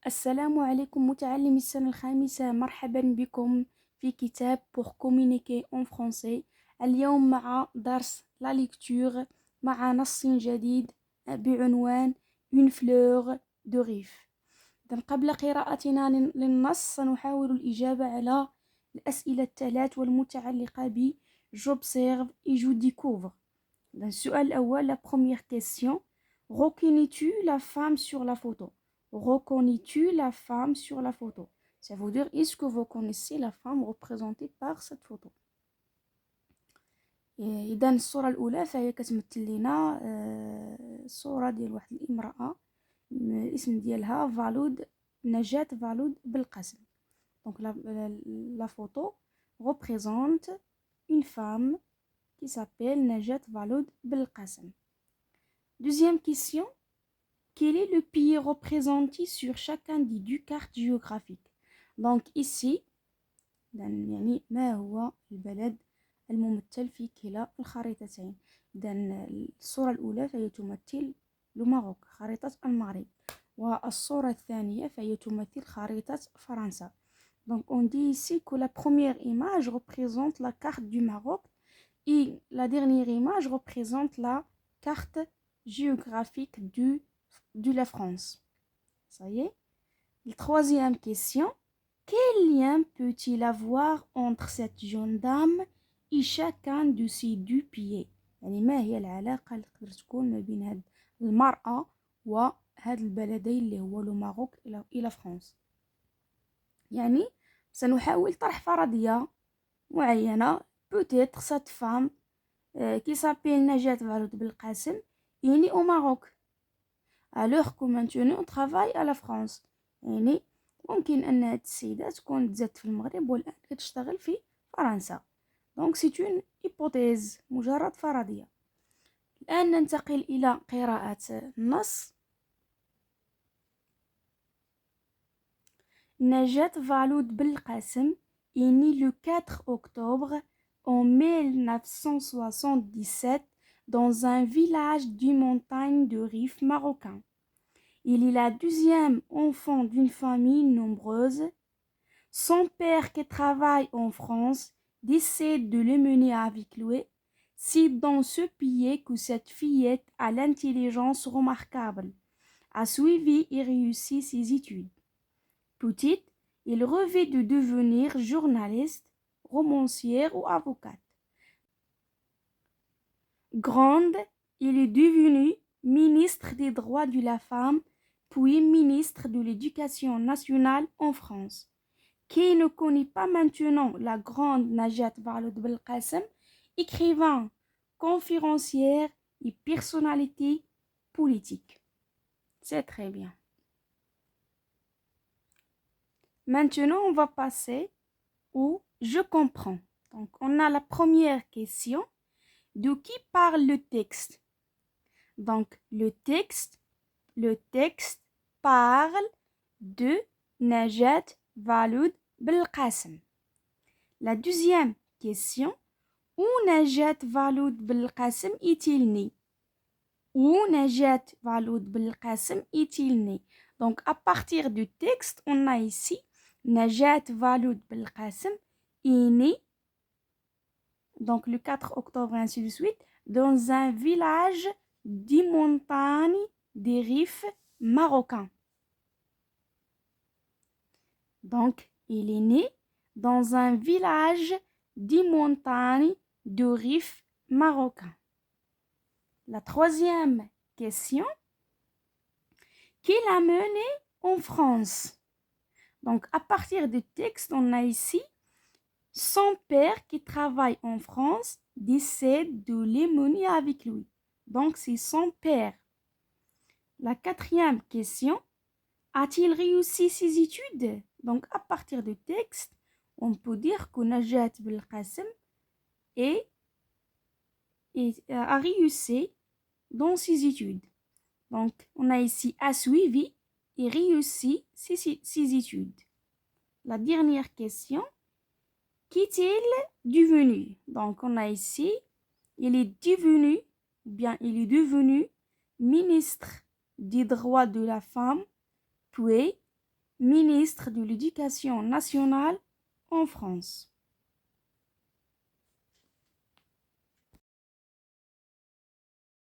السلام عليكم متعلمي السنة الخامسة، مرحبا بكم في كتاب pour communiquer en français. اليوم مع درس la lecture مع نص جديد بعنوان une fleur de riff. قبل قراءتنا للنص سنحاول الإجابة على الأسئلة الثلاث والمتعلقة ب j'observe et je découvre. السؤال الأول, la première question, reconnais-tu la femme sur la photo? Reconnais-tu la femme sur la photo? Ça veut dire, est-ce que vous connaissez la femme représentée par cette photo? إذا الصورة الأولى فهي كتمثل لنا صورة ديال واحد الامرأة الاسم ديالها فالود نجاة فالود بالقاسم. Donc la photo représente une femme qui s'appelle Najat Valoud Belkacem. Deuxième question. Quel est le pays représenté sur chacun des deux cartes géographiques? Donc ici, يعني ما هو البلد الممثل في كلا الخريطتين؟ الصورة الأولى فهي تمثل المغرب، خريطة المغرب، والصورة الثانية فهي تمثل خريطة فرنسا. Donc on dit ici que la première image représente la carte du Maroc et la dernière image représente la carte géographique de la France. Ça y est. La troisième question. Quel lien peut-il avoir entre cette jeune dame et chacun de ses deux pieds? يعني ما هي العلاقة اللي تقدر تكون ما بين هاد المرأة وهاد البلدين اللي هو لو ماروك إلى فرنسا؟ يعني سنحاول طرح فرضية معينة. Peut-être cette femme qui s'appelle Najat Valoud Belkacem est née au Maroc alors que maintenant on travaille à la France. يعني ممكن أن هاد السيدة تكون تزادت في المغرب والآن كتشتغل في فرنسا. Donc c'est une hypothèse، مجرد فرضية. الآن ننتقل إلى قراءة النص. Najat Valoud Belkacem est née le 4 octobre en 1977 dans un village du montagne de Rif marocain. Il est la deuxième enfant d'une famille nombreuse. Son père qui travaille en France décide de le mener avec lui. C'est dans ce pays que cette fillette a l'intelligence remarquable, a suivi et réussi ses études. Petite, il rêvait de devenir journaliste, romancière ou avocate. Grande, il est devenu ministre des droits de la femme, puis ministre de l'éducation nationale en France. Qui ne connaît pas maintenant la grande Najat Valoud Belkacem, écrivain, conférencière et personnalité politique? C'est très bien. Maintenant, on va passer au je comprends. Donc, on a la première question. De qui parle le texte? Donc, le texte parle de Najat Valoud Belkacem. La deuxième question. Où Najat Valoud Belkacem est-il né? Où Najat Valoud Belkacem est-il né? Donc, à partir du texte, on a ici Najat Valoud Belkacem est né, donc le 4 octobre, ainsi de suite, dans un village des montagnes des Rifs marocains. Donc, il est né dans un village des montagnes des Rifs marocains. La troisième question. Qui l'a mené en France? Donc, à partir du texte, on a ici son père qui travaille en France décide de les mener avec lui. Donc, c'est son père. La quatrième question. A-t-il réussi ses études? Donc, à partir du texte, on peut dire que Najat Belkacem a réussi dans ses études. Donc, on a ici a suivi et réussi ses études. La dernière question. Qu'est-il devenu? Donc, on a ici, il est devenu ministre des droits de la femme, puis ministre de l'éducation nationale en France.